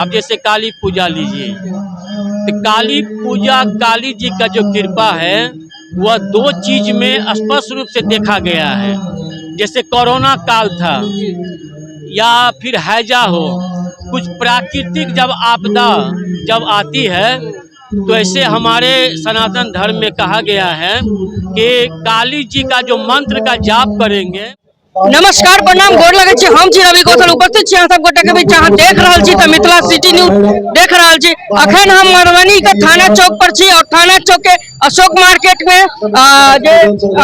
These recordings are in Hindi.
अब जैसे काली पूजा लीजिए, तो काली पूजा काली जी का जो कृपा है वह दो चीज में स्पष्ट रूप से देखा गया है। जैसे कोरोना काल था या फिर हैजा हो, कुछ प्राकृतिक जब आपदा जब आती है तो ऐसे हमारे सनातन धर्म में कहा गया है कि काली जी का जो मंत्र का जाप करेंगे। नमस्कार, प्रणाम, गोर लगे छी। हम छी रवि कौशल, उपस्थित छी सब गोटे के बीच। अहाँ देख रहल छी त मिथिला सिटी न्यूज देख रहल छी। अखन हम मधुबनी के थाना चौक पर छी और थाना चौक के अशोक मार्केट में जे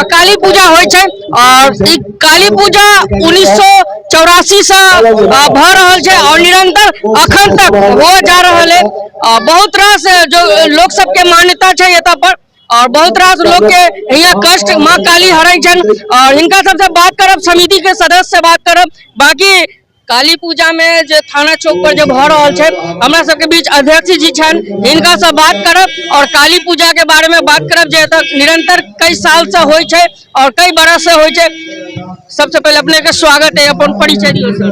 काली पूजा होय छै और ई काली पूजा 1984 से भ रहल छै और निरंतर अखन तक हो जा रहल है। बहुत रास जो लोग सब के मान्यता छै एत पर और बहुत रास लोग के यहाँ कष्ट माँ काली हरै छन और इनका सबसे बात करब, समिति के सदस्य से बात करब। बाकी काली पूजा में जो थाना चौक पर जो भ रहल छै, हमरा सबके बीच अध्यक्ष जी छन, इनका से बात करब और काली पूजा के बारे में बात करब जे तक निरंतर कई साल से होय छै और कई बरस से होय छै। सबसे पहले अपने के स्वागत है, अपन परिचय दियो सर।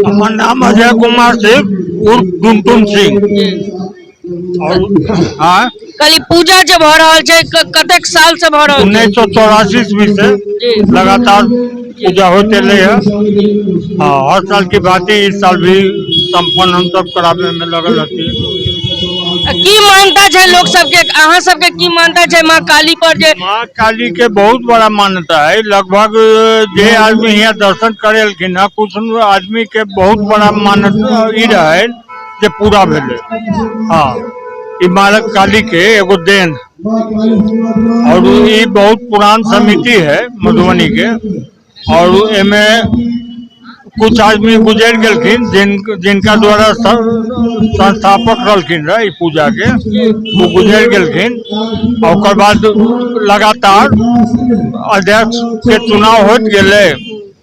हमार नाम अजय कुमार सिंह उर्फ टुनटुन सिंह। और काली पूजा जो भ रहल छै कतेक साल से भ रहल छै? 1984 ईस्वी से लगातार पूजा होते रहे है। हर साल की बात है, इस साल भी संपन्न हम सब करावे में लगल रहती है। की मान्यता छै लोग सबके, अहाँ सबके की मान्यता छै माँ काली पर? जे माँ काली के बहुत बड़ा मान्यता है। लगभग जे आदमी यहाँ दर्शन करेलखिन है, कुछ आदमी के बहुत बड़ा मान्यता ई रहे जे पूरा भेले। हाँ, ई माँ काली के एगो देन और ये बहुत पुरान समिति है मधुबनी के और एमे कुछ आदमी गुजर गलखिन जिनका द्वारा संस्थापक रहलखिन रहे पूजा के, वो गुजर गलखिन। और बाद लगातार अध्यक्ष के चुनाव होत गेले,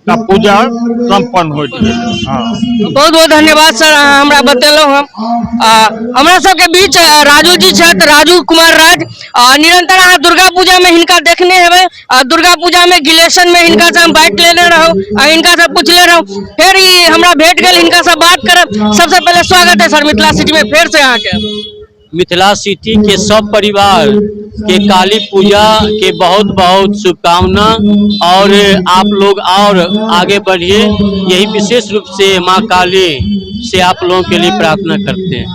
पूजा संपन्न हो गेल। बहुत बहुत धन्यवाद सर, हमरा बतेलो। हमरा सबके बीच राजू जी छथि, राजू कुमार राज। निरंतर अहाँ दुर्गा पूजा में हिनका देखने हेबै, दुर्गा पूजा में गिलेशन में हिनका से हम बाइट लेने रहूं, इनका से पूछले रहूं, फिर हमरा भेट गेल, इनका से बात करब। सबसे पहले स्वागत है सर मिथिला सिटी में फिर से अहाँ के। मिथिला सिटी के सब परिवार के काली पूजा के बहुत बहुत शुभकामना और आप लोग और आगे बढ़िए, यही विशेष रूप से माँ काली से आप लोगों के लिए प्रार्थना करते हैं।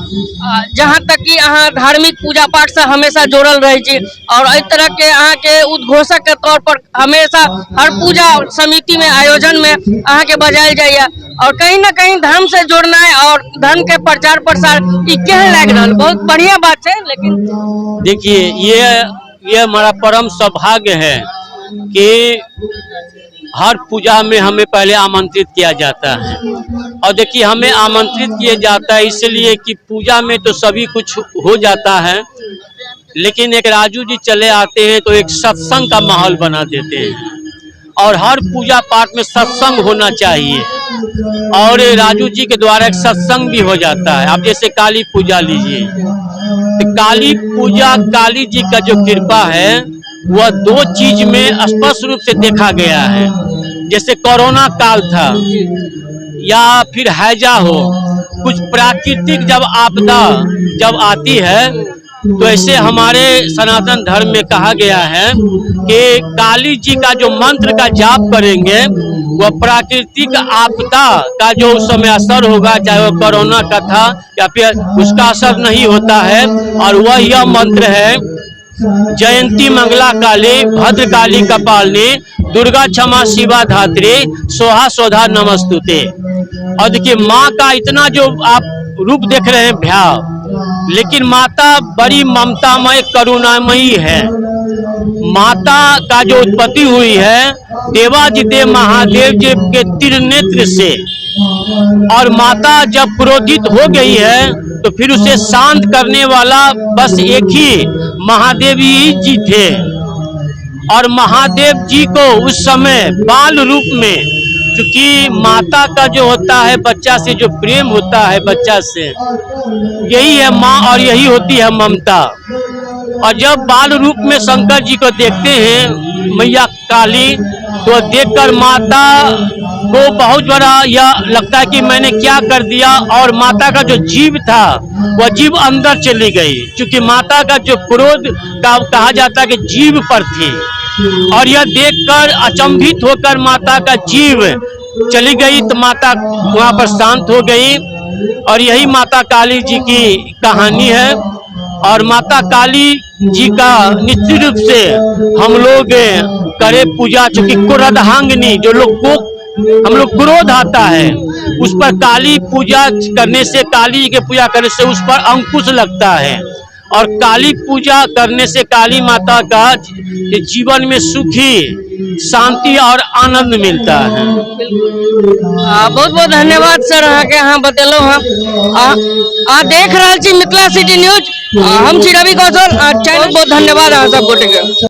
जहाँ तक कि अहाँ धार्मिक पूजा पाठ से हमेशा जुड़ल रहे छी और इस तरह के अहाँ के उद्घोषक के तौर पर हमेशा हर पूजा समिति में आयोजन में अहाँ के बजायल जाइए और कहीं ना कहीं धर्म से जुड़ना है और धर्म के प्रचार प्रसार केहन लाग रहा? बहुत बढ़िया बात है। लेकिन देखिए, ये हमारा परम सौभाग्य है कि हर पूजा में हमें पहले आमंत्रित किया जाता है और देखिए हमें आमंत्रित किया जाता है इसलिए कि पूजा में तो सभी कुछ हो जाता है, लेकिन एक राजू जी चले आते हैं तो एक सत्संग का माहौल बना देते हैं और हर पूजा पाठ में सत्संग होना चाहिए और राजू जी के द्वारा एक सत्संग भी हो जाता है। अब जैसे काली पूजा लीजिए, तो काली पूजा काली जी का जो कृपा है वह दो चीज में स्पष्ट रूप से देखा गया है। जैसे कोरोना काल था या फिर हैजा हो, कुछ प्राकृतिक जब आपदा जब आती है तो ऐसे हमारे सनातन धर्म में कहा गया है कि काली जी का जो मंत्र का जाप करेंगे वह प्राकृतिक आपदा का जो उस समय असर होगा, चाहे वो कोरोना का था या फिर उसका असर नहीं होता है। और वह यह मंत्र है, जयंती मंगला काली भद्र काली कपालिनी दुर्गा क्षमा शिवा धात्री सोहा सोधा नमस्तुते। और देखिए माँ का इतना जो आप रूप देख रहे हैं भयाव, लेकिन माता बड़ी ममतामय करुणामयी है। माता का जो उत्पत्ति हुई है देवादिदेव महादेव जी के त्रिनेत्र से, और माता जब क्रोधित हो गई है तो फिर उसे शांत करने वाला बस एक ही महादेव जी थे। और महादेव जी को उस समय बाल रूप में, क्योंकि माता का जो होता है बच्चा से जो प्रेम होता है बच्चा से, यही है माँ और यही होती है ममता। और जब बाल रूप में शंकर जी को देखते हैं मैया काली, तो देखकर माता को बहुत बड़ा यह लगता है कि मैंने क्या कर दिया, और माता का जो जीव था वह जीव अंदर चली गई, क्योंकि माता का जो क्रोध का कहा जाता है कि जीव पर थी। और यह देखकर अचंभित होकर माता का जीव चली गई, तो माता वहां पर शांत हो गई। और यही माता काली जी की कहानी है। और माता काली जी का निश्चित रूप से हम लोग करे पूजा, चूंकि क्रोधांगिनी जो लोग को हम लोग क्रोध आता है उस पर काली पूजा करने से, काली के पूजा करने से उस पर अंकुश लगता है, और काली पूजा करने से काली माता का जीवन में सुखी, शांति और आनंद मिलता है। बहुत बहुत धन्यवाद सर, अहाँ के यहाँ बतेलो हम आ देख रहा छी मिथिला सिटी न्यूज। हम छी रवि कौशल। बहुत बहुत धन्यवाद अहाँ सब गोटे के।